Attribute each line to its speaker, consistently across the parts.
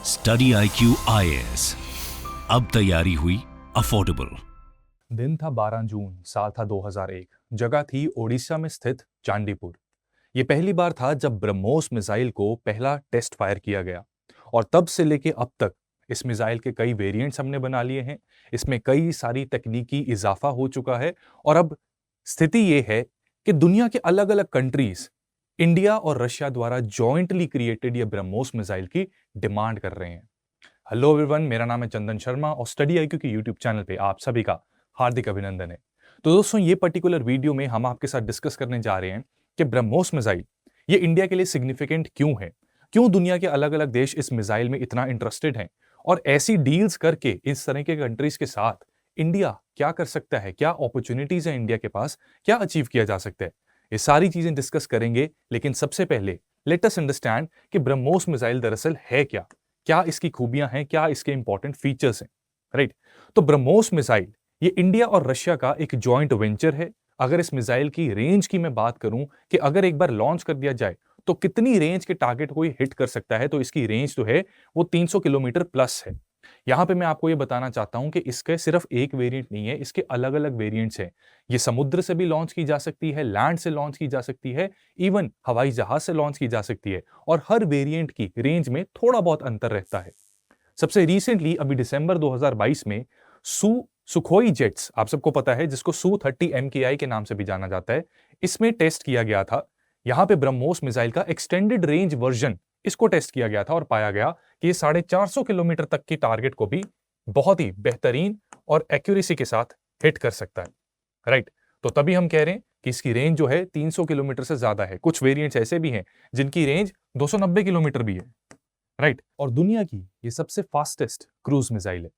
Speaker 1: Study IQ IAS, अब तैयारी हुई अफोर्डेबल।
Speaker 2: दिन था 12 जून, साल था 2001। जगह थी ओडिशा में स्थित चांदीपुर। ये पहली बार था जब ब्रह्मोस मिसाइल को पहला टेस्ट फायर किया गया और तब से लेके अब तक इस मिसाइल के कई वेरिएंट्स हमने बना लिए हैं। इसमें कई सारी तकनीकी इजाफा हो चुका है और अब स्थिति ये है कि दुनिया के अलग अलग कंट्रीज इंडिया और रशिया द्वारा जॉइंटली क्रिएटेड ये ब्रह्मोस मिसाइल की डिमांड कर रहे हैं। हेलो एवरीवन, मेरा नाम है चंदन शर्मा और स्टडी IQ के यूट्यूब चैनल पे आप सभी का हार्दिक अभिनंदन है। तो दोस्तों, ये पर्टिकुलर वीडियो में हम आपके साथ डिस्कस करने जा रहे हैं कि ब्रह्मोस मिसाइल ये इंडिया के लिए सिग्निफिकेंट क्यों है, क्यों दुनिया के अलग अलग देश इस मिसाइल में इतना इंटरेस्टेड हैं और ऐसी डील्स करके इस तरह के कंट्रीज के साथ इंडिया क्या कर सकता है, क्या अपॉर्चुनिटीज है इंडिया के पास, क्या अचीव किया जा सकता है। ये सारी चीजें डिस्कस करेंगे, लेकिन सबसे पहले लेट अस अंडरस्टैंड कि ब्रह्मोस मिसाइल दरअसल है क्या, क्या इसकी खूबियां हैं, क्या इसके इंपॉर्टेंट फीचर्स हैं। राइट, तो ब्रह्मोस मिसाइल ये इंडिया और रशिया का एक जॉइंट वेंचर है। अगर इस मिसाइल की रेंज की मैं बात करूं कि अगर एक बार लॉन्च कर दिया जाए तो कितनी रेंज के टारगेट को ये हिट कर सकता है, तो इसकी रेंज जो है वो 300 किलोमीटर प्लस है। यहां पे मैं आपको ये बताना चाहता हूं कि इसके सिर्फ एक वेरिएंट नहीं है, इसके अलग अलग वेरिएंट्स हैं। ये समुद्र से भी लॉन्च की जा सकती है, लैंड से लॉन्च की जा सकती है, इवन हवाई जहाज से लॉन्च की जा सकती है और हर वेरिएंट की रेंज में थोड़ा बहुत अंतर रहता है। सबसे रिसेंटली अभी दिसंबर 2022 में सुखोई जेट्स, आप सबको पता है, जिसको Su-30 MKI के नाम से भी जाना जाता है, इसमें टेस्ट किया गया था। यहां पे ब्रह्मोस मिसाइल का एक्सटेंडेड रेंज वर्जन इसको टेस्ट किया गया था और पाया गया कि ये 450 किलोमीटर तक की टारगेट को भी बहुत ही बेहतरीन और एक्यूरेसी के साथ हिट कर सकता है। राइट, तो तभी हम कह रहे हैं कि इसकी रेंज जो है 300 किलोमीटर से ज्यादा है। कुछ वेरिएंट्स ऐसे भी हैं जिनकी रेंज 290 किलोमीटर भी है। राइट, और दुनिया की ये सबसे फास्टेस्ट क्रूज मिसाइल है।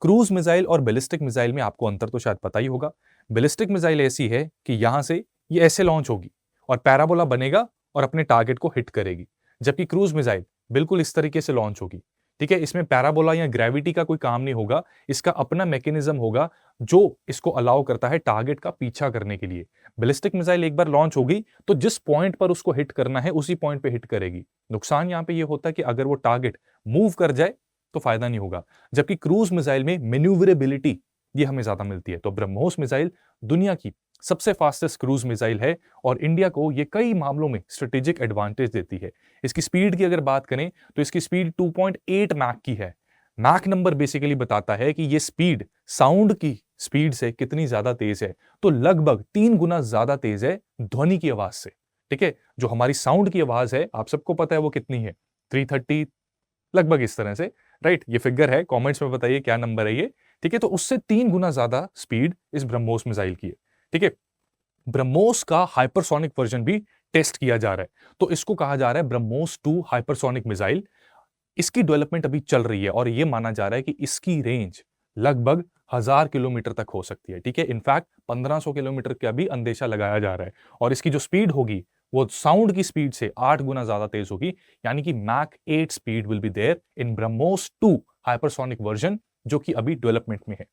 Speaker 2: क्रूज मिसाइल और बैलिस्टिक मिसाइल में आपको अंतर तो शायद पता ही होगा। बैलिस्टिक मिसाइल ऐसी है कि यहां से ये ऐसे लॉन्च होगी और पैराबोला बनेगा और अपने टारगेट को हिट करेगी, जबकि क्रूज मिसाइल बिल्कुल इस तरीके से लॉन्च होगी। ठीक है, इसमें पैराबोला या ग्रेविटी का कोई काम नहीं होगा, इसका अपना मैकेनिज्म होगा जो इसको अलाउ करता है टारगेट का पीछा करने के लिए। बैलिस्टिक मिसाइल एक बार लॉन्च होगी तो जिस पॉइंट पर उसको हिट करना है उसी पॉइंट पे हिट करेगी। नुकसान यहां पे ये होता है कि अगर वो टारगेट मूव कर जाए तो फायदा नहीं होगा, जबकि क्रूज मिसाइल में मैन्यूवरेबिलिटी ये हमें ज्यादा मिलती है। तो ब्रह्मोस मिसाइल दुनिया की सबसे फास्टेस्ट क्रूज मिसाइल है और इंडिया को ये कई मामलों में स्ट्रेटेजिक एडवांटेज देती है। इसकी स्पीड की अगर बात करें तो इसकी स्पीड 2.8 मैक की है। मैक नंबर बेसिकली बताता है कि ये स्पीड साउंड की स्पीड से कितनी ज्यादा तेज है, तो लगभग 3 गुना ज्यादा तेज है ध्वनि की आवाज से। ठीक है, जो हमारी साउंड की आवाज है आप सबको पता है वो कितनी है, 330, लगभग इस तरह से। राइट, ये फिगर है, कमेंट्स में बताइए क्या नंबर है ये। ठीक है, तो उससे 3 गुना ज्यादा स्पीड इस ब्रह्मोस मिसाइल की है। ठीक है, ब्रह्मोस का हाइपरसोनिक वर्जन भी टेस्ट किया जा रहा है, तो इसको कहा जा रहा है ब्रह्मोस 2 हाइपरसोनिक मिसाइल। इसकी डेवलपमेंट अभी चल रही है और यह माना जा रहा है कि इसकी रेंज लगभग 1000 किलोमीटर तक हो सकती है। ठीक है, इनफैक्ट 1500 किलोमीटर का भी अंदेशा लगाया जा रहा है और इसकी जो स्पीड होगी वो साउंड की स्पीड से 8 गुना ज्यादा तेज होगी, यानी कि Mach 8 speed will be there in BrahMos 2 hypersonic version, जो कि अभी डेवलपमेंट में है।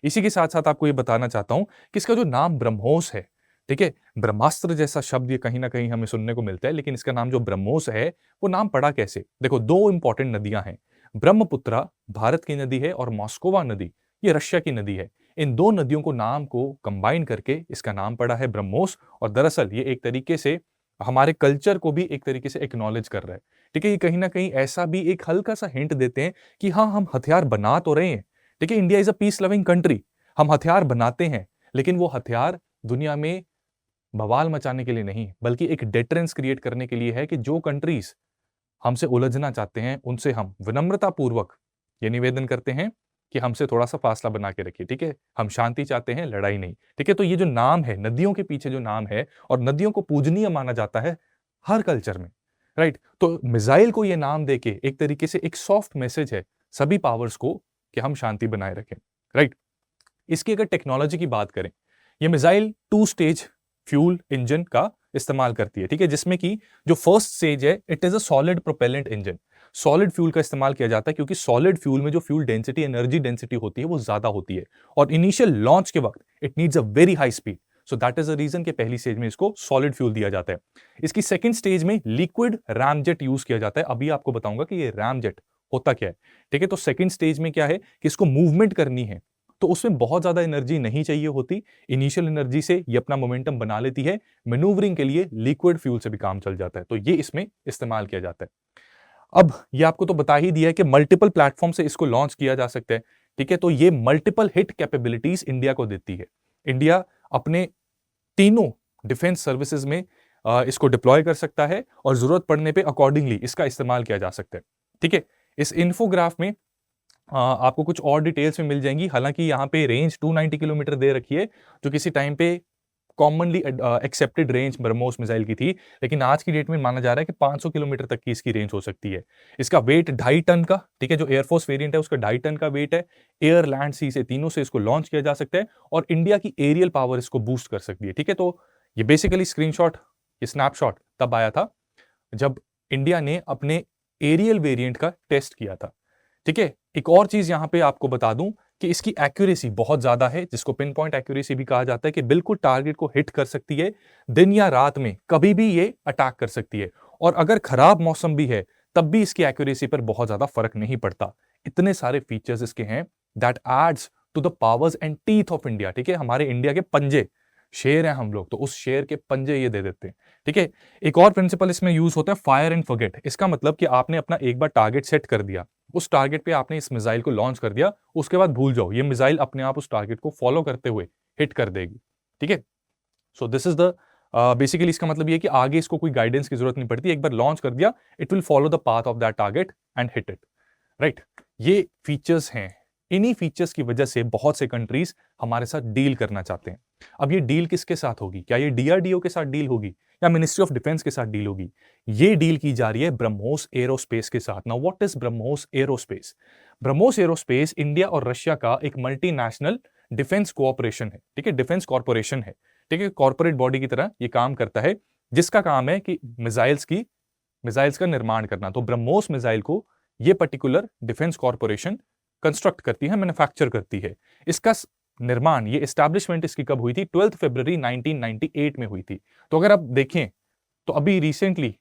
Speaker 2: इसी के साथ साथ आपको यह बताना चाहता हूं कि इसका जो नाम ब्रह्मोस है, ठीक है, ब्रह्मास्त्र जैसा शब्द ये कहीं ना कहीं हमें सुनने को मिलता है, लेकिन इसका नाम जो ब्रह्मोस है वो नाम पड़ा कैसे। देखो, दो इंपॉर्टेंट नदियां हैं, ब्रह्मपुत्रा भारत की नदी है और मॉस्कोवा नदी ये रशिया की नदी है। इन दो नदियों को नाम को कंबाइन करके इसका नाम पड़ा है ब्रह्मोस और दरअसल ये एक तरीके से हमारे कल्चर को भी एक तरीके से एक्नॉलेज कर रहा है। ठीक है, ये कहीं ना कहीं ऐसा भी एक हल्का सा हिंट देते हैं कि हाँ, हम हथियार बना तो रहे हैं। ठीक है, India is a peace loving country, हम हथियार बनाते हैं, लेकिन वो हथियार दुनिया में बवाल मचाने के लिए नहीं, बल्कि एक डेटरेंस क्रिएट करने के लिए है कि जो कंट्रीज हमसे उलझना चाहते हैं उनसे हम विनम्रता पूर्वक ये निवेदन करते हैं कि हमसे थोड़ा सा फासला बना के रखिए। ठीक है, हम शांति चाहते हैं, लड़ाई नहीं। ठीक है, तो ये जो नाम है, नदियों के पीछे जो नाम है, और नदियों को पूजनीय माना जाता है हर कल्चर में। राइट, तो मिसाइल को ये नाम देके एक तरीके से एक सॉफ्ट मैसेज है सभी पावर्स को कि हम शांति बनाए रखें। राइट, इसकी अगर टेक्नोलॉजी की बात करें, ये मिसाइल 2 स्टेज फ्यूल इंजन का इस्तेमाल करती है। ठीक है, जिसमें कि जो फर्स्ट स्टेज है it is a solid propellant engine. Solid fuel का इस्तेमाल किया जाता है क्योंकि सॉलिड फ्यूल में जो फ्यूल डेंसिटी, एनर्जी डेंसिटी होती है वो ज्यादा होती है और इनिशियल लॉन्च के वक्त it needs a very high speed. So that is the reason कि पहली स्टेज में इसको सॉलिड फ्यूल दिया जाता है। इसकी सेकंड स्टेज में लिक्विड रैमजेट यूज किया जाता है। अभी आपको बताऊंगा कि ये रैमजेट होता क्या है, ठीक है। तो सेकंड स्टेज में क्या है कि इसको मूवमेंट करनी है, तो उसमें बहुत ज्यादा एनर्जी नहीं चाहिए होती। इनिशियल एनर्जी से ये अपना मोमेंटम बना लेती है। मैन्यूवरिंग के लिए लिक्विड फ्यूल से भी काम चल जाता है, तो ये इसमें इस्तेमाल किया जाता है। अब ये आपको तो बता ही दिया है कि मल्टीपल प्लेटफॉर्म से इसको लॉन्च किया जा सकता है, ठीक है। तो ये मल्टीपल हिट कैपेबिलिटीज इंडिया को देती है। इंडिया अपने तीनों डिफेंस सर्विसेज में इसको डिप्लॉय कर सकता है और जरूरत पड़ने पे अकॉर्डिंगली इसका इस्तेमाल किया जा सकता है, ठीक है। इस इन्फोग्राफ में आपको कुछ और डिटेल्स में मिल जाएंगी। हालांकि यहाँ पे रेंज 290 किलोमीटर दे रखी है, जो किसी टाइम पे commonly accepted range BrahMos missile की थी, लेकिन आज की डेट में माना जा रहा है कि 500 किलोमीटर तक की इसकी रेंज हो सकती है। इसका वेट 2.5 टन का, ठीक है, जो एयरफोर्स वेरिएंट है उसका 2.5 टन का वेट है। एयर लैंड सी से तीनों से इसको लॉन्च किया जा सकता है और इंडिया की एरियल पावर इसको बूस्ट कर सकती है, ठीक है। तो ये बेसिकली स्क्रीनशॉट, ये स्नैपशॉट तब आया था जब इंडिया ने अपने एरियल वेरिएंट का टेस्ट किया था, ठीक है। एक और चीज यहां पे आपको बता दूं कि इसकी एक्यूरेसी बहुत ज्यादा है, जिसको पिन पॉइंट एक्यूरेसी भी कहा जाता है, कि बिल्कुल टारगेट को हिट कर सकती है। दिन या रात में कभी भी ये अटैक कर सकती है, और अगर खराब मौसम भी है तब भी इसकी एक्यूरेसी पर बहुत ज्यादा फर्क नहीं पड़ता। इतने सारे फीचर्स इसके हैं that adds to the powers and teeth of India, ठीक है। हमारे इंडिया के पंजे, शेर हैं हम लोग, तो उस शेर के पंजे ये दे देते हैं, ठीक है। एक और प्रिंसिपल इसमें यूज होता है, फायर एंड फॉरगेट। इसका मतलब कि आपने अपना एक बार टारगेट सेट कर दिया, उस टारगेट पे आपने इस मिसाइल को लॉन्च कर दिया, उसके बाद भूल जाओ, ये मिसाइल अपने आप उस टारगेट को फॉलो करते हुए हिट कर देगी, ठीक है। So this is the basically इसका मतलब ये कि आगे इसको कोई गाइडेंस की जरूरत नहीं पड़ती, एक बार लॉन्च कर दिया, it will follow the path of that target and hit it, right. ये फीचर्स हैं। इन्हीं फीचर्स की वजह से बहुत से कंट्रीज हमारे साथ डील करना चाहते हैं। अब ये डील किसके साथ होगी? क्या ये डीआरडीओ के साथ डील होगी या मिनिस्ट्री ऑफ डिफेंस के साथ डील होगी? ये डील की जा रही है ब्रह्मोस एरोस्पेस के साथ। Now what is BrahMos aerospace? BrahMos aerospace India और रशिया का एक मल्टीनेशनल डिफेंस कोऑपरेशन है, ठीक है, डिफेंस कॉर्पोरेशन है, ठीक है, कॉर्पोरेट बॉडी की तरह ये काम करता है, जिसका काम है कि मिसाइल्स का निर्माण करना। तो ब्रह्मोस मिसाइल को ये पर्टिकुलर डिफेंस कॉर्पोरेशन कंस्ट्रक्ट करती है, मैन्युफैक्चर करती है। इसका निर्माण, ये एस्टैब्लिशमेंट इसकी कब हुई थी? 12 फरवरी 1998 में हुई थी। तो अगर आप देखें तो अभी रिसेंटली,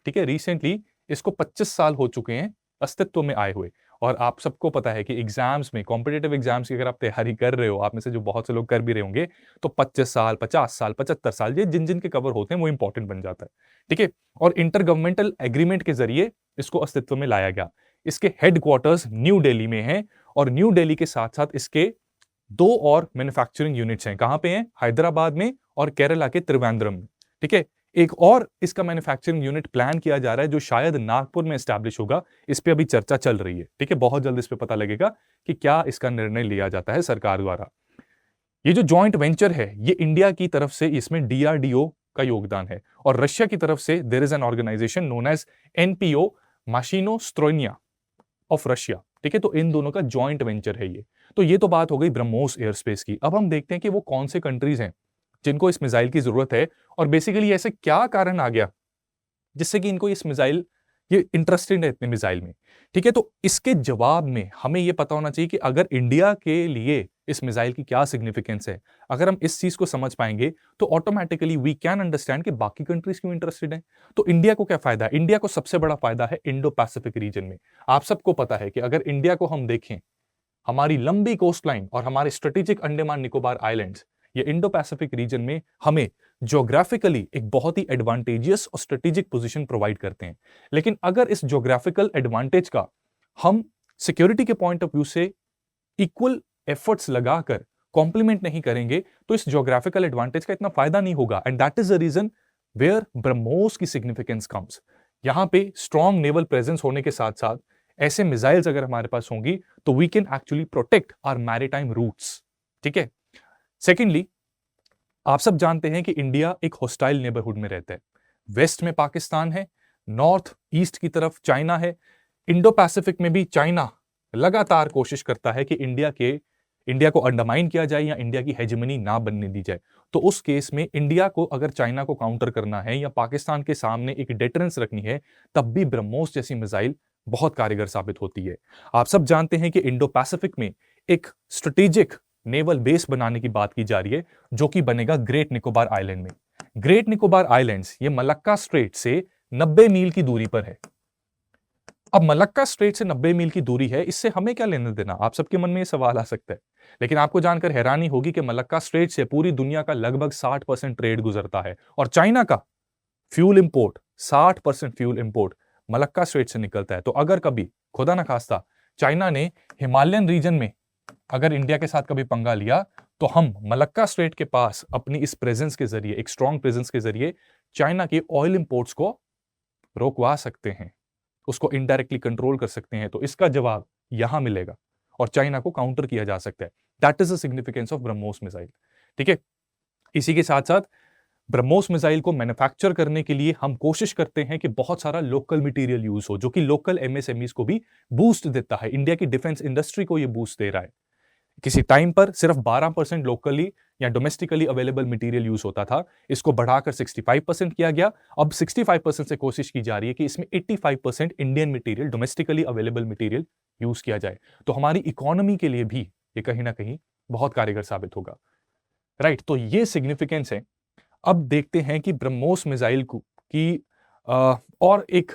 Speaker 2: ठीक है, रिसेंटली इसको 25 साल हो चुके हैं अस्तित्व में आए हुए। और आप सबको पता है कि एग्जाम्स में, कॉम्पिटेटिव एग्जाम्स की अगर आप तैयारी कर रहे हो, आप में से जो बहुत से लोग कर भी रहे होंगे, तो 25 साल, 50 साल, 75 साल, ये जिन जिन के कवर होते हैं वो इंपॉर्टेंट बन जाता है, ठीक है। और इंटर गवर्नमेंटल एग्रीमेंट के जरिए इसको अस्तित्व में लाया गया। इसके हेडक्वार्टर्स न्यू दिल्ली में हैं, और न्यू दिल्ली के साथ साथ इसके 2 और मैन्युफैक्चरिंग यूनिट्स हैं। कहां पे हैं? हैदराबाद में और केरला के त्रिवेंद्रम में, ठीक है। एक और इसका मैन्युफैक्चरिंग यूनिट प्लान किया जा रहा है, जो शायद नागपुर में एस्टैब्लिश होगा। इस पे अभी चर्चा चल रही है, ठीक है। बहुत जल्द इस पे पता लगेगा कि क्या इसका निर्णय लिया जाता है सरकार द्वारा। ये जो जॉइंट वेंचर है, ये इंडिया की तरफ से इसमें डीआरडीओ का योगदान है, और रशिया की तरफ से there is an organisation known as NPO, Mashinostroyeniya of Russia, ठीक है। तो इन दोनों का जॉइंट वेंचर है ये। तो ये तो बात हो गई ब्रह्मोस एयरस्पेस की। अब हम देखते हैं कि वो कौन से कंट्रीज हैं जिनको इस मिसाइल की जरूरत है, और बेसिकली ऐसे क्या कारण आ गया जिससे कि इनको इस मिसाइल, ये इंटरेस्टेड है इतने मिसाइल में, ठीक है। तो इसके जवाब में हमें यह पता होना चाहिए कि अगर इंडिया के लिए इस मिसाइल की क्या सिग्निफिकेंस है। अगर हम इस चीज को समझ पाएंगे तो ऑटोमेटिकली वी कैन अंडरस्टैंड कि बाकी कंट्रीज क्यों इंटरेस्टेड हैं। तो इंडिया को क्या फायदा है? इंडिया को सबसे बड़ा फायदा है इंडो पैसिफिक रीजन में। आप सबको पता है कि अगर इंडिया को हम देखें, हमारी लंबी कोस्ट लाइन और हमारे स्ट्रेटेजिक अंडमान निकोबार आइलैंड्स, ये इंडो पैसिफिक रीजन में हमें ज्योग्राफिकली एक बहुत ही एडवांटेजियस और स्ट्रेटेजिक पोजीशन प्रोवाइड करते हैं। लेकिन अगर इस ज्योग्राफिकल एडवांटेज का हम सिक्योरिटी के पॉइंट ऑफ व्यू से इक्वल एफर्ट्स लगाकर कॉम्प्लीमेंट नहीं करेंगे, तो इस ज्योग्राफिकल एडवांटेज का इतना फायदा नहीं होगा। And that is the reason where BrahMos की सिग्निफिकेंस कम्स। यहां पे स्ट्रॉन्ग नेवल प्रेजेंस होने के साथ साथ ऐसे मिसाइल्स अगर हमारे पास होंगी तो we can actually protect our maritime routes, ठीक है। सेकेंडली, आप सब जानते हैं कि इंडिया एक हॉस्टाइल नेबरहुड में रहता है। वेस्ट में पाकिस्तान है, नॉर्थ ईस्ट की तरफ चाइना है, इंडो पैसिफिक में भी चाइना लगातार कोशिश करता है कि इंडिया को अंडरमाइन किया जाए या इंडिया की हेजेमनी ना बनने दी जाए। तो उस केस में इंडिया को अगर चाइना को काउंटर करना है या पाकिस्तान के सामने एक डेटरेंस रखनी है, तब भी ब्रह्मोस जैसी मिसाइल बहुत कारगर साबित होती है। आप सब जानते हैं कि इंडो पैसिफिक में एक स्ट्रेटेजिक नेवल बेस बनाने की बात की जा रही है, जो कि बनेगा ग्रेट निकोबार आइलैंड में। ग्रेट निकोबार आइलैंड्स ये मलक्का स्ट्रेट से 90 मील की दूरी पर है। अब मलक्का स्ट्रेट से 90 मील की दूरी है, इससे हमें क्या लेना देना? आप सबके मन में ये सवाल आ सकता है। लेकिन आपको जानकर हैरानी होगी कि मलक्का स्ट्रेट से पूरी दुनिया का लगभग 60% ट्रेड गुजरता है और चाइना का fuel import 60% fuel import Malacca strait से निकलता है। तो अगर कभी खुदा ना खास्ता चाइना ने हिमालयन रीजन में अगर इंडिया के साथ कभी पंगा लिया, तो हम मलक्का स्ट्रेट के पास अपनी इस प्रेजेंस के जरिए, एक स्ट्रॉन्ग प्रेजेंस के जरिए चाइना के ऑयल इंपोर्ट्स को रोकवा सकते हैं, उसको इनडायरेक्टली कंट्रोल कर सकते हैं। तो इसका जवाब यहां मिलेगा और चाइना को काउंटर किया जा सकता है। That is the significance of BrahMos missile. ठीक है, इसी के साथ साथ ब्रह्मोस मिसाइल को मैन्युफैक्चर करने के लिए हम कोशिश करते हैं कि बहुत सारा लोकल मटेरियल यूज हो, जो कि लोकल एमएसएमईज को भी बूस्ट देता है। इंडिया की डिफेंस इंडस्ट्री को यह बूस्ट दे रहा है। किसी टाइम पर सिर्फ 12% लोकली या डोमेस्टिकली अवेलेबल मटेरियल यूज होता था, इसको बढ़ाकर 65% किया गया। अब 65% से कोशिश की जा रही है कि इसमें 85% Indian material, domestically available material use किया जाए। तो हमारी इकोनॉमी के लिए भी ये कहीं ना कहीं बहुत कारगर साबित होगा। राइट, तो ये सिग्निफिकेंस है। अब देखते हैं कि ब्रह्मोस मिसाइल की और एक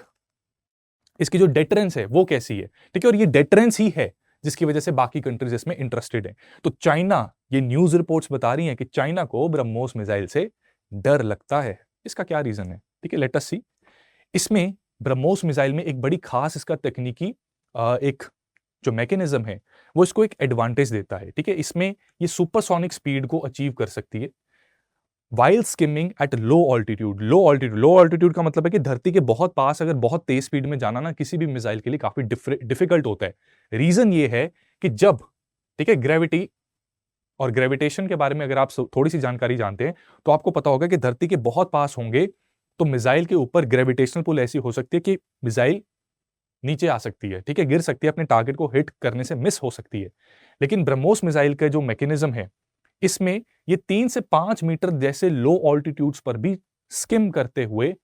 Speaker 2: इसकी जो डेटरेंस है वो कैसी है। ठीक है, और ये डेटरेंस ही है जिसकी वजह से बाकी कंट्रीज इसमें इंटरेस्टेड हैं। तो चाइना, ये न्यूज रिपोर्ट्स बता रही हैं कि चाइना को ब्रह्मोस मिसाइल से डर लगता है। इसका क्या रीजन है? ठीक है, लेट अस सी। इसमें ब्रह्मोस मिसाइल में एक बड़ी खास इसका तकनीकी एक जो मैकेनिज्म है वो इसको एक एडवांटेज देता है। ठीक है, इसमें ये सुपरसोनिक स्पीड को अचीव कर सकती है while skimming at low altitude. Low altitude का मतलब है कि धरती के बहुत पास अगर बहुत तेज स्पीड में जाना ना किसी भी मिसाइल के लिए काफी डिफिकल्ट होता है। रीजन ये है कि जब, ठीक है, ग्रेविटी और ग्रेविटेशन के बारे में अगर आप थोड़ी सी जानकारी जानते हैं तो आपको पता होगा कि धरती के बहुत पास होंगे तो मिसाइल के ऊपर ग्रेविटेशनल पुल ऐसी हो सकती है कि मिसाइल नीचे आ सकती है। ठीक है, गिर सकती है, अपने टारगेट को हिट करने से मिस हो सकती है। लेकिन ब्रह्मोस मिसाइल का जो मैकेनिज्म है, इसमें ये 3 से 5 मीटर जैसे लो ऑल्टीट्यूड्स पर भी स्किम करते हुए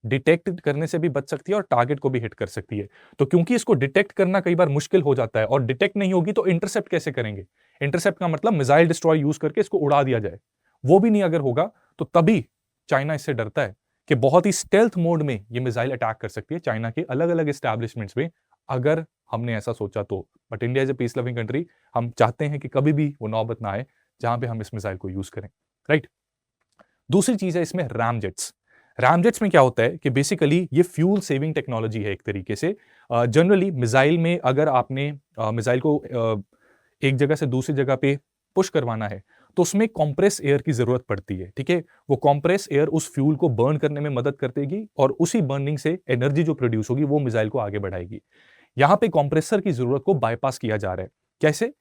Speaker 2: डिटेक्ट करने से भी बच सकती है और टारगेट को भी हिट कर सकती है। तो क्योंकि इसको डिटेक्ट करना कई बार मुश्किल हो जाता है और डिटेक्ट नहीं होगी तो इंटरसेप्ट कैसे करेंगे? इंटरसेप्ट का मतलब मिसाइल डिस्ट्रॉय यूज करके इसको उड़ा दिया जाए, वो भी नहीं अगर होगा तो तभी चाइना इससे डरता है कि बहुत ही स्टेल्थ मोड में ये मिसाइल अटैक कर सकती है चाइना के अलग अलग एस्टैब्लिशमेंट्स में, अगर हमने ऐसा सोचा तो। But India is a peace loving country, हम चाहते हैं कि कभी भी वो नौबत ना आए जहां पे हम इस मिसाइल को यूज करें। राइट, दूसरी चीज है इसमें रैमजेट्स। रैमजेट्स में क्या होता है कि बेसिकली ये फ्यूल सेविंग टेक्नोलॉजी है एक तरीके से। जनरली मिसाइल में अगर आपने मिसाइल को एक जगह से दूसरी जगह पे पुश करवाना है तो उसमें कॉम्प्रेस एयर की जरूरत पड़ती है। ठीक है, वो कॉम्प्रेस एयर उस फ्यूल को बर्न करने में मदद करेगी और उसी बर्निंग से एनर्जी जो प्रोड्यूस होगी वो मिसाइल को आगे बढ़ाएगी। यहां पे कॉम्प्रेसर की जरूरत को बाईपास किया जा रहा है। कैसे?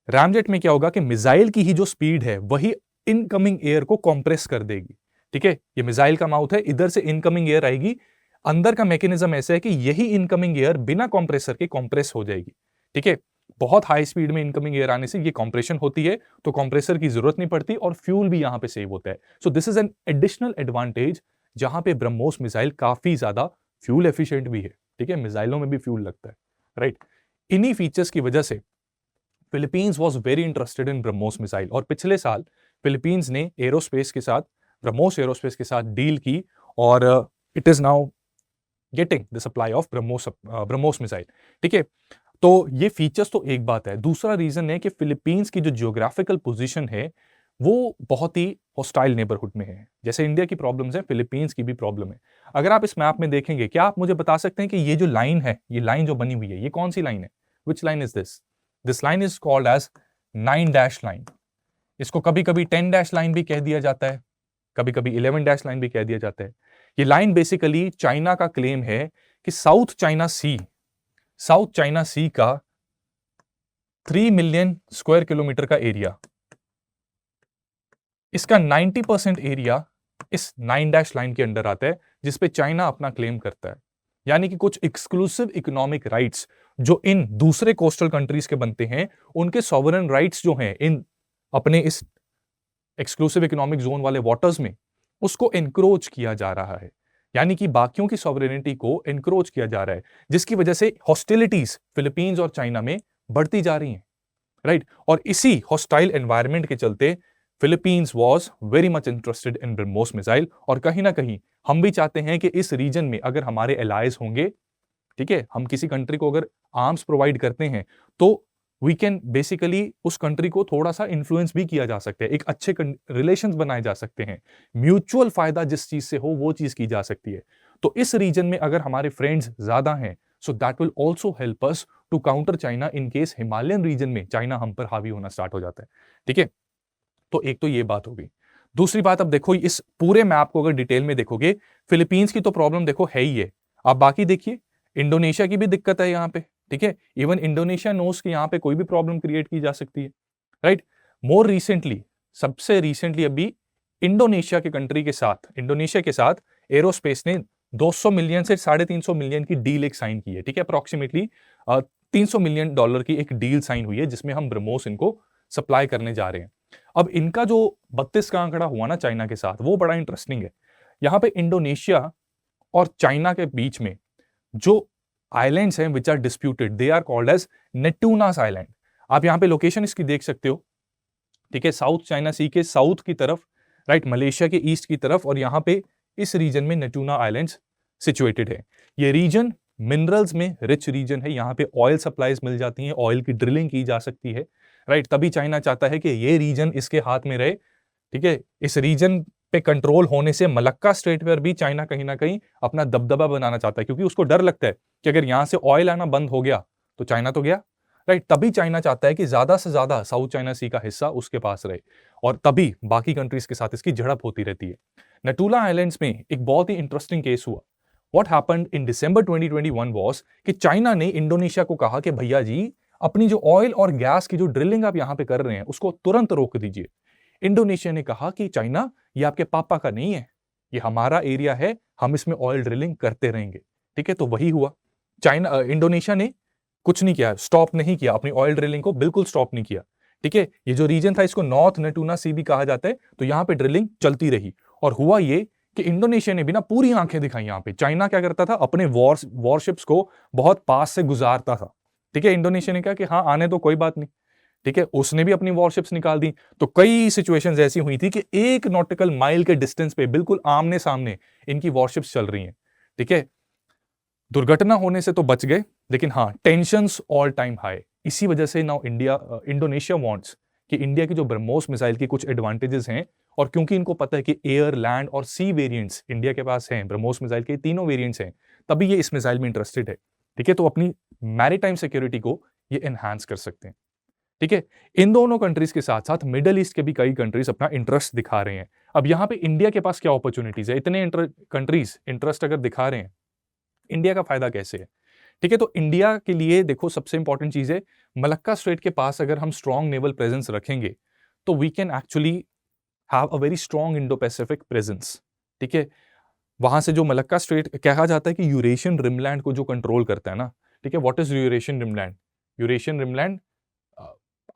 Speaker 2: रैमजेट में क्या होगा कि मिसाइल की ही जो स्पीड है वही इनकमिंग एयर को कॉम्प्रेस कर देगी। ठीक है, ये मिसाइल का माउथ है, इधर से इनकमिंग एयर आएगी, अंदर का मैकेनिज्म ऐसा है कि यही इनकमिंग एयर बिना कॉम्प्रेसर के कॉम्प्रेस हो जाएगी। ठीक है, बहुत हाई स्पीड में इनकमिंग एयर आने से ये कॉम्प्रेशन होती है तो कॉम्प्रेसर की जरूरत नहीं पड़ती और फ्यूल भी यहां पे सेव होता है। So this is an additional advantage जहां पे ब्रह्मोस मिसाइल काफी ज्यादा फ्यूल एफिशिएंट भी है। ठीक है, मिसाइलों में भी फ्यूल लगता है। राइट, इन्हीं फीचर्स की वजह से Philippines was very interested in BrahMos missile और पिछले साल फिलीपींस ने एरोस्पेस के साथ, ब्रह्मोस एरोस्पेस के साथ डील की और it is now getting the supply of BrahMos missile. ठीक है, तो ये फीचर्स तो एक बात है। दूसरा रीजन है कि फिलीपींस की जो जियोग्राफिकल पोजीशन है वो बहुत ही हॉस्टाइल नेबरहुड में है। जैसे इंडिया की प्रॉब्लम्स है, फिलीपींस की भी प्रॉब्लम है। अगर आप इस मैप में देखेंगे, क्या आप मुझे बता सकते हैं कि ये जो लाइन है, ये लाइन जो बनी हुई है, ये कौन सी लाइन है? Which line is this? This line is called as 9 dash line. इसको कभी कभी 10 डैश लाइन भी कह दिया जाता है, कभी कभी 11 डैश लाइन भी कह दिया जाता है। ये लाइन बेसिकली चाइना का क्लेम है कि साउथ चाइना सी का 3 मिलियन स्क्वायर किलोमीटर का एरिया, इसका 90% एरिया इस 9 डैश लाइन के अंडर आता है, जिसपे चाइना अपना क्लेम करता है। यानी कि कुछ एक्सक्लूसिव इकोनॉमिक राइट्स जो इन दूसरे कोस्टल कंट्रीज के बनते हैं, उनके सॉवरेन राइट्स जो हैं इन अपने इस एक्सक्लूसिव इकोनॉमिक जोन वाले वाटर्स में, उसको एनक्रोच किया जा रहा है। यानी कि बाकियों की सॉवरेनिटी को एनक्रोच किया जा रहा है, जिसकी वजह से हॉस्टिलिटीज फिलीपींस और चाइना में बढ़ती जा रही हैं। राइट, और इसी हॉस्टाइल एनवायरनमेंट के चलते Philippines was very much interested in BrahMos missile और कहीं ना कहीं हम भी चाहते हैं कि इस रीजन में अगर हमारे एलाइज होंगे ठीक है, हम किसी कंट्री को अगर आर्म्स प्रोवाइड करते हैं तो वी कैन बेसिकली उस कंट्री को थोड़ा सा इन्फ्लुएंस भी किया जा सकता है, एक अच्छे रिलेशंस बनाए जा सकते हैं, म्यूचुअल फायदा जिस चीज से हो वो चीज की जा सकती है। तो इस रीजन में अगर हमारे फ्रेंड्स ज्यादा हैं, so that will also help us to counter China in case Himalayan region में चाइना हम पर हावी होना स्टार्ट हो जाता है। ठीक है, तो एक तो ये बात होगी। दूसरी बात, अब देखो इस पूरे मैप को अगर डिटेल में देखोगे, फिलीपींस की तो प्रॉब्लम देखो है ही है, आप बाकी देखिए इंडोनेशिया की भी दिक्कत है यहाँ पे। ठीक है, इवन इंडोनेशिया नोस कि यहाँ पे कोई भी प्रॉब्लम क्रिएट की जा सकती है, राइट। मोर रिसेंटली, सबसे रिसेंटली अभी इंडोनेशिया के साथ एरोस्पेस ने 200 मिलियन से 350 मिलियन की डील एक साइन की है। ठीक है, अप्रोक्सीमेटली $300 मिलियन की एक डील साइन हुई है जिसमें हम ब्रह्मोस इनको सप्लाई करने जा रहे हैं। अब इनका जो 32 का आंकड़ा हुआ ना चाइना के साथ, वो बड़ा इंटरेस्टिंग है। यहां पे इंडोनेशिया और चाइना के बीच में जो आइलैंड्स हैं which are disputed, they are called as Natunas island. आप यहां पे लोकेशन इसकी देख सकते हो। ठीक है, साउथ चाइना सी के साउथ की तरफ, राइट, मलेशिया के ईस्ट की तरफ, और यहां पे इस रीजन में नेटूना आइलैंड्स सिचुएटेड है। ये रीजन मिनरल्स में रिच रीजन है, यहां पे ऑयल सप्लाईज मिल जाती हैं, ऑयल की ड्रिलिंग की जा सकती है, राइट। तभी चाइना चाहता है कि ये रीजन इसके हाथ में रहे। ठीक है, इस रीजन पे कंट्रोल होने से मलक्का स्ट्रेट पर भी चाइना कहीं ना कहीं अपना दबदबा बनाना चाहता है, क्योंकि उसको डर लगता है कि अगर यहां से ऑयल आना बंद हो गया तो चाइना तो गया, राइट। तभी चाइना चाहता है कि ज्यादा से ज्यादा साउथ चाइना सी का हिस्सा उसके पास रहे, और तभी बाकी कंट्रीज के साथ इसकी झड़प होती रहती है। नेटूला आइलैंड्स में एक बहुत ही इंटरेस्टिंग केस हुआ। What happened in December 2021 was कि चाइना ने इंडोनेशिया को कहा कि भैया जी, अपनी जो ऑयल और गैस की जो ड्रिलिंग आप यहां पे कर रहे हैं उसको तुरंत रोक दीजिए। इंडोनेशिया ने कहा कि चाइना, ये आपके पापा का नहीं है, ये हमारा एरिया है, हम इसमें ऑयल ड्रिलिंग करते रहेंगे। ठीक है, तो वही हुआ। इंडोनेशिया ने कुछ नहीं किया, स्टॉप नहीं किया, अपनी ऑयल ड्रिलिंग को बिल्कुल स्टॉप नहीं किया। ठीक है, ये जो रीजन था इसको नॉर्थ नेटूना सी भी कहा जाता है, तो यहां पे ड्रिलिंग चलती रही। और हुआ ये कि इंडोनेशिया ने भी ना पूरी आंखें दिखाई यहां पे। चाइना क्या करता था, अपने वॉरशिप्स को बहुत पास से गुजारता था। ठीक है, इंडोनेशिया ने कहा कि हाँ आने तो कोई बात नहीं। ठीक है, उसने भी अपनी वॉरशिप्स निकाल दी। तो कई सिचुएशंस ऐसी हुई थी कि 1 नॉटिकल माइल के डिस्टेंस पे बिल्कुल आमने सामने इनकी वॉरशिप्स चल रही हैं। ठीक है, दुर्घटना होने से तो बच गए, लेकिन हाँ टेंशंस ऑल टाइम हाई। इसी वजह से नाउ इंडोनेशिया वांट्स कि इंडिया की जो ब्रह्मोस मिसाइल की कुछ एडवांटेजेस हैं, और क्योंकि इनको पता है कि एयर, लैंड और सी वेरिएंट्स इंडिया के पास हैं, ब्रह्मोस मिसाइल के तीनों वेरिएंट्स हैं, तभी ये इस मिसाइल में इंटरेस्टेड है। ठीक है, तो अपनी मैरीटाइम सिक्योरिटी को ये एनहांस कर सकते हैं। ठीक है, इन दोनों कंट्रीज के साथ साथ मिडल ईस्ट के भी कई कंट्रीज अपना इंटरेस्ट दिखा रहे हैं। अब यहां पे इंडिया के पास क्या अपॉर्चुनिटीज है, इतने कंट्रीज इंटरेस्ट अगर दिखा रहे हैं, इंडिया का फायदा कैसे है। ठीक है, तो इंडिया के लिए देखो सबसे इंपॉर्टेंट चीज है, मलक्का स्ट्रेट के पास अगर हम स्ट्रॉन्ग नेवल प्रेजेंस रखेंगे तो we can actually have a very strong Indo Pacific presence. ठीक है, वहां से जो मलक्का स्ट्रेट कहा जाता है कि यूरेशियन रिमलैंड को जो कंट्रोल करता है ना। ठीक है, what is Eurasian rimland? Eurasian rimland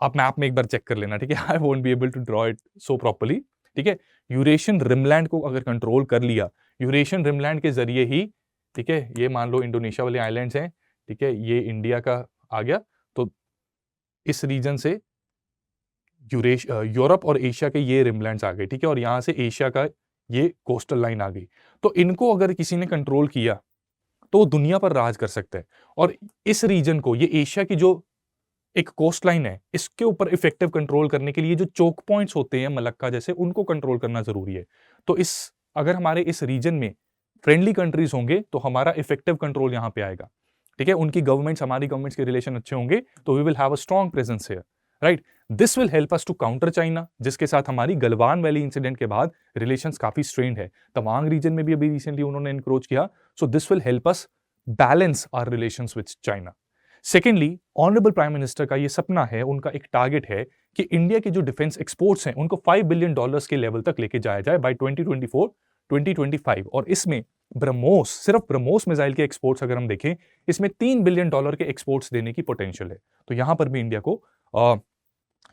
Speaker 2: आप मैप में एक बार चेक कर लेना। ठीक है, I won't be able to draw it so properly. ठीक है, यूरेशियन रिमलैंड को अगर कंट्रोल कर लिया, यूरेशियन रिमलैंड के जरिए ही, ठीक है, ये मान लो इंडोनेशिया वाले आइलैंड्स हैं, ठीक है, ये इंडिया का आ गया, तो इस रीजन से यूरोप और एशिया के ये रिमलैंड्स आ गए। ठीक है, और यहां से एशिया का ये कोस्टल लाइन आ गई। तो इनको अगर किसी ने कंट्रोल किया तो दुनिया पर राज कर सकता है। और इस रीजन को, ये एशिया की जो एक कोस्ट लाइन है, इसके ऊपर इफेक्टिव कंट्रोल करने के लिए जो चोक पॉइंट्स होते हैं मलक्का जैसे, उनको कंट्रोल करना जरूरी है। तो अगर हमारे इस रीजन में फ्रेंडली कंट्रीज होंगे तो हमारा इफेक्टिव कंट्रोल यहां पे आएगा। ठीक है, उनकी गवर्नमेंट्स, हमारी गवर्नमेंट्स के रिलेशन अच्छे होंगे तो we will have a strong presence here, right. This will help us to counter China, जिसके साथ हमारी गलवान वैली इंसिडेंट के बाद रिलेशंस काफी स्ट्रेन्ड है। तवांग रीजन में भी अभी रिसेंटली उन्होंने एनक्रोच किया। So this will help us balance our relations with China. Secondly, honourable prime minister का ये सपना है, उनका एक टारगेट है कि इंडिया के जो डिफेंस एक्सपोर्ट्स हैं उनको $5 बिलियन के लेवल तक लेके जाया जाए बाय 2024-2025। और इसमें ब्रह्मोस, सिर्फ ब्रह्मोस मिसाइल के एक्सपोर्ट्स अगर हम देखें, इसमें $3 बिलियन के एक्सपोर्ट्स देने की पोटेंशियल है। तो यहां पर भी इंडिया को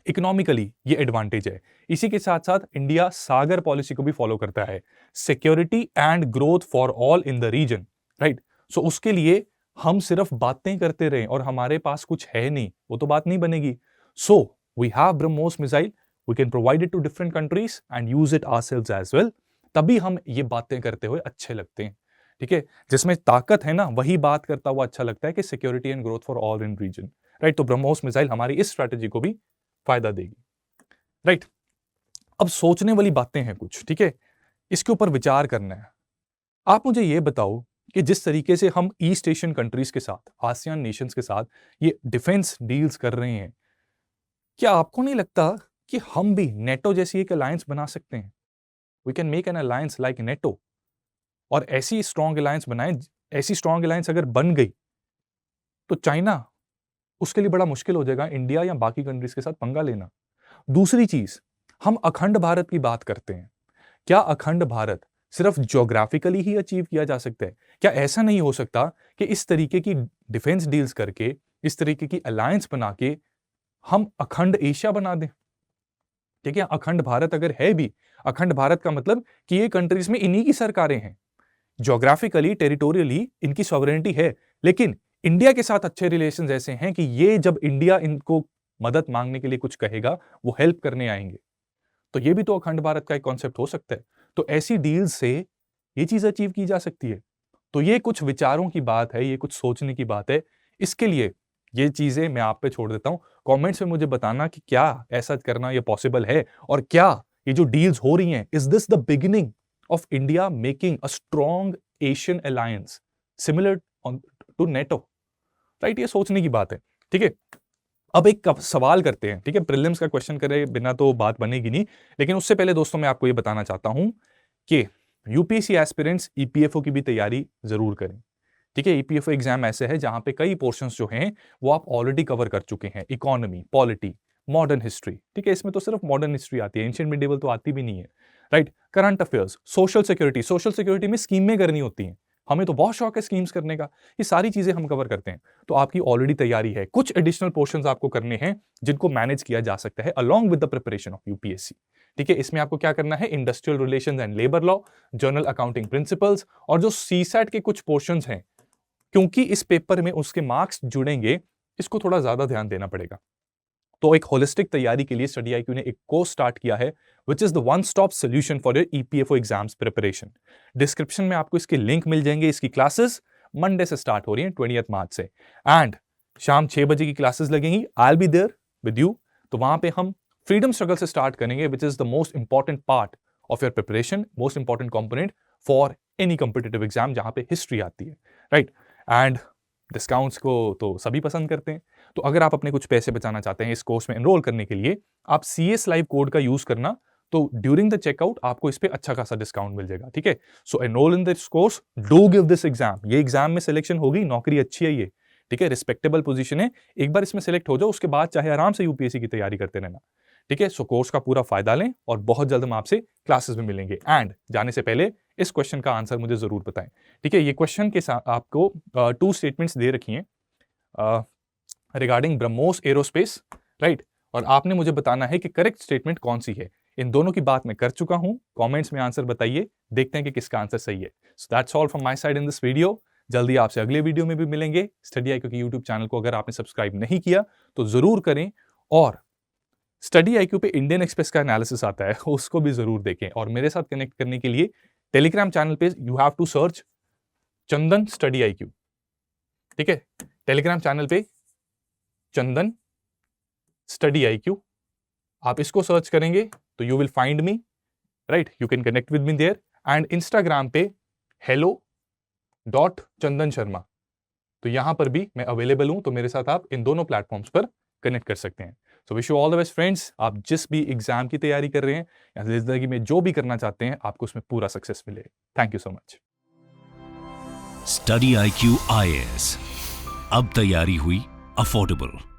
Speaker 2: इकोनॉमिकली ये एडवांटेज है। इसी के साथ साथ इंडिया सागर पॉलिसी को भी फॉलो करता है, security and growth for all in the region, right. So उसके लिए हम सिर्फ बातें करते रहें और हमारे पास कुछ है नहीं, वो तो बात नहीं बनेगी। So we have BrahMos missile, we can provide it to different countries and use it ourselves as well. तभी हम ये बातें करते हुए अच्छे लगते हैं। ठीक है, जिसमें ताकत है ना, वही बात करता हुआ अच्छा लगता है कि security and growth for all in region, right. तो ब्रह्मोस मिसाइल हमारी इस स्ट्रैटेजी को भी फायदा देगी, राइट। अब सोचने वाली बातें हैं कुछ, ठीक है, इसके ऊपर विचार करना है। आप मुझे ये बताओ कि जिस तरीके से हम ईस्ट एशियन कंट्रीज के साथ, आसियान नेशंस के साथ ये डिफेंस डील्स कर रहे हैं, क्या आपको नहीं लगता कि हम भी नेटो जैसी एक अलायंस बना सकते हैं? We can make an alliance like NATO, और ऐसी स्ट्रॉन्ग अलायंस बनाएं। ऐसी स्ट्रॉन्ग अलायंस अगर बन गई तो चाइना, उसके लिए बड़ा मुश्किल हो जाएगा इंडिया या बाकी कंट्रीज के साथ पंगा लेना। दूसरी चीज, हम अखंड भारत की बात करते हैं। क्या अखंड भारत सिर्फ ज्योग्राफिकली ही अचीव किया जा सकता है? क्या ऐसा नहीं हो सकता कि इस तरीके की डिफेंस डील्स करके, इस तरीके की अलायंस बना के हम अखंड एशिया बना दें? ठीक है, अखंड भारत अगर है भी, अखंड भारत का मतलब कि ये कंट्रीज में इन्हीं की सरकारें हैं, ज्योग्राफिकली टेरिटोरियली इनकी सॉवरेनिटी है, लेकिन इंडिया के साथ अच्छे रिलेशंस ऐसे हैं कि ये जब इंडिया इनको मदद मांगने के लिए कुछ कहेगा, वो हेल्प करने आएंगे। तो ये भी तो अखंड भारत का एक कॉन्सेप्ट हो सकता है। तो ऐसी डील से ये चीज अचीव की जा सकती है। तो ये कुछ विचारों की बात है, ये कुछ सोचने की बात है। इसके लिए ये चीजें मैं आप पे छोड़ देता हूं। कमेंट्स में मुझे बताना कि क्या ऐसा करना ये पॉसिबल है, और क्या ये जो डील्स हो रही हैं, is this the beginning of India making a strong Asian alliance similar to NATO, right. ये सोचने की बात है, ठीक है। अब एक सवाल करते हैं, ठीक है, प्रीलिम्स का क्वेश्चन करे बिना तो बात बनेगी नहीं। लेकिन उससे पहले दोस्तों मैं आपको ये बताना चाहता हूं कि यूपीएससी एस्पिरेंट्स ईपीएफओ की भी तैयारी जरूर करें, ठीक है। ईपीएफओ एग्जाम ऐसे है जहां पे कई पोर्शंस जो हैं वो आप ऑलरेडी कवर कर चुके हैं। इकोनॉमी, पॉलिटी, मॉडर्न हिस्ट्री, ठीक है, इसमें तो सिर्फ मॉडर्न हिस्ट्री आती है, एंशिएंट मिडिवल तो आती भी नहीं है, right. Current affairs, social security, social security में स्कीमें करनी होती हैं, हमें तो बहुत शौक है स्कीम्स करने का, ये सारी चीजें हम कवर करते हैं। तो आपकी ऑलरेडी तैयारी है। कुछ एडिशनल पोर्शंस आपको करने हैं जिनको मैनेज किया जा सकता है along with the preparation of UPSC, ठीक है। इसमें आपको क्या करना है, industrial relations and labour law, journal accounting principles, और जो सीसैट के कुछ पोर्शंस हैं, क्योंकि इस पेपर में उसके मार्क्स जुड़ेंगे, इसको थोड़ा ज्यादा ध्यान देना पड़ेगा। तो एक होलिस्टिक तैयारी के लिए स्टडी आईक्यू ने एक कोर्स स्टार्ट किया है, विच is the one stop solution for your EPFO exams preparation. Description में आपको इसके लिंक मिल जाएंगे। इसकी क्लासेस मंडे से स्टार्ट हो रही हैं, 20 मार्च से, एंड शाम 6 बजे की क्लासेस लगेंगी। I will be there with you. तो वहां पे हम फ्रीडम स्ट्रगल से स्टार्ट करेंगे, which is the most important part of your preparation, most important component for any competitive exam जहां पे हिस्ट्री आती है, राइट। एंड डिस्काउंट्स को तो सभी पसंद करते हैं। तो अगर आप अपने कुछ पैसे बचाना चाहते हैं इस कोर्स में एनरोल करने के लिए, आप CS लाइव कोड का यूज करना, तो ड्यूरिंग द चेकआउट आपको इस पे अच्छा खासा डिस्काउंट मिल जाएगा, ठीक है। So enrol in this course, do give this exam. ये एग्जाम में सिलेक्शन होगी, नौकरी अच्छी है ये, ठीक है, रिस्पेक्टेबल पोजीशन है। एक बार इसमें सिलेक्ट हो जाओ, उसके बाद चाहे आराम से यूपीएससी की तैयारी करते रहना, ठीक है। सो कोर्स का पूरा फायदा लें, और बहुत जल्द हम आपसे क्लासेस में मिलेंगे। एंड जाने से पहले इस क्वेश्चन का आंसर मुझे जरूर बताएं, ठीक है। ये क्वेश्चन के साथ आपको 2 स्टेटमेंट्स दे रखी हैं रिगार्डिंग ब्रह्मोस एरोस्पेस, राइट, और आपने मुझे बताना है कि करेक्ट स्टेटमेंट कौन सी है। इन दोनों की बात मैं कर चुका हूं, कमेंट्स में आंसर बताइए, देखते हैं कि किसका आंसर सही है। So that's all from my side in this video. जल्दी आपसे अगले वीडियो में भी मिलेंगे। स्टडी आईक्यू के यूट्यूब चैनल को अगर आपने सब्सक्राइब नहीं किया तो जरूर करें, और स्टडी आईक्यू पे इंडियन एक्सप्रेस का एनालिसिस आता है, उसको भी जरूर देखें। और मेरे साथ कनेक्ट करने के लिए टेलीग्राम चैनल पे you have to search Chandan study IQ, ठीक है। टेलीग्राम चैनल पे चंदन स्टडी आईक्यू, आप इसको सर्च करेंगे तो you will find me, right, you can connect with me there. And Instagram पे hello.chandan sharma, तो यहां पर भी मैं अवेलेबल हूं। तो मेरे साथ आप इन दोनों प्लेटफॉर्म्स पर कनेक्ट कर सकते हैं। So wish you all the best friends. आप जिस भी एग्जाम की तैयारी कर रहे हैं या जिंदगी में जो भी करना चाहते हैं, आपको उसमें पूरा सक्सेस मिले। Thank you so much.
Speaker 1: Study IQ IAS, अब तैयारी हुई अफोर्डेबल।